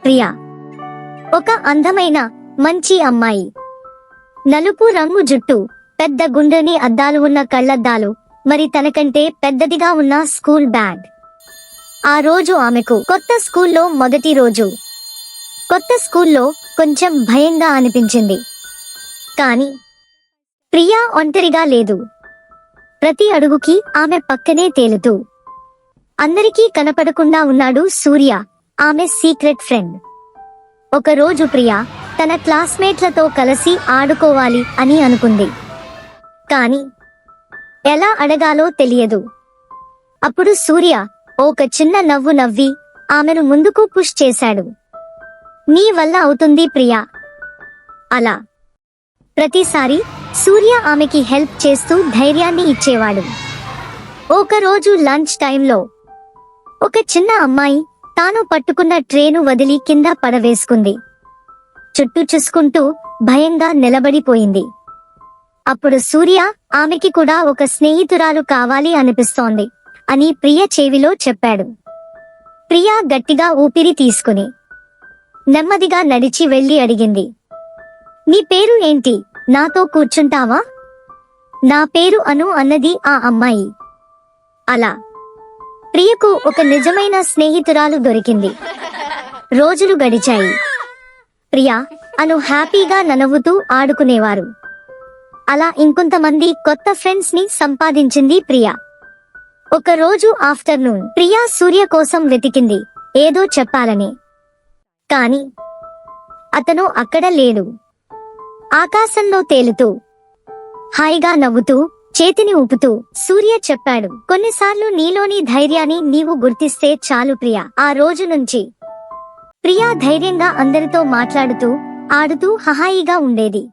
ప్రియా ఒక అందమైన మంచి అమ్మాయి. నలుపు రంగు జుట్టు, పెద్ద గుండ్రని అద్దాలు ఉన్న కళ్లద్దాలు, మరి తనకంటే పెద్దదిగా ఉన్న స్కూల్ బ్యాగ్. ఆ రోజు ఆమెకు కొత్త స్కూల్లో మొదటి రోజు. కొత్త స్కూల్లో కొంచెం భయంగా అనిపించింది. కాని ప్రియా ఒంటరిగా లేదు. ప్రతి అడుగుకి ఆమె పక్కనే తేలుతూ అందరికీ కనపడకుండా ఉన్నాడు సూర్య, ఆమె సీక్రెట్ ఫ్రెండ్. ఒకరోజు ప్రియా తన క్లాస్మేట్లతో కలిసి ఆడుకోవాలి అని అనుకుంది. కాని ఎలా అడగాలో తెలియదు. అప్పుడు సూర్య ఒక చిన్న నవ్వు నవ్వి ఆమెను ముందుకు పుష్ చేశాడు. నీ వల్ల అవుతుంది ప్రియా. అలా ప్రతిసారి సూర్య ఆమెకి హెల్ప్ చేస్తూ ధైర్యాన్ని ఇచ్చేవాడు. ఒకరోజు లంచ్ టైంలో ఒక చిన్న అమ్మాయి తాను పట్టుకున్న ట్రేను వదిలి కింద పడవేసుకుంది. చుట్టూ చూసుకుంటూ భయంగా నిలబడిపోయింది. అప్పుడు సూర్య ఆమెకి కూడా ఒక స్నేహితురాలు కావాలి అనిపిస్తోంది అని ప్రియ చెవిలో చెప్పాడు. ప్రియా గట్టిగా ఊపిరి తీసుకుని నెమ్మదిగా నడిచి వెళ్లి అడిగింది, నీ పేరు ఏంటి, నాతో కూర్చుంటావా? నా పేరు అను అన్నది ఆ అమ్మాయి. అలా ప్రియకు ఒక నిజమైన స్నేహితురాలు దొరికింది. రోజులు గడిచాయి. ప్రియా అను హ్యాపీగా నవ్వుతూ ఆడుకునేవారు. అలా ఇంకొంతమంది కొత్త ఫ్రెండ్స్ ని సంపాదించింది ప్రియా. ఒక రోజు ఆఫ్టర్నూన్ ప్రియా సూర్య కోసం వెతికింది, ఏదో చెప్పాలని. కాని అతను అక్కడ లేడు. ఆకాశంలో తేలుతూ హాయిగా నవ్వుతూ చేతిని ఊపుతూ సూర్య చెప్పాడు, కొన్నిసార్లు నీలోని ధైర్యాన్ని నీవు గుర్తిస్తే చాలు ప్రియా. ఆ రోజు నుంచి ప్రియా ధైర్యంగా అందరితో మాట్లాడుతూ ఆడుతూ హాయిగా ఉండేది.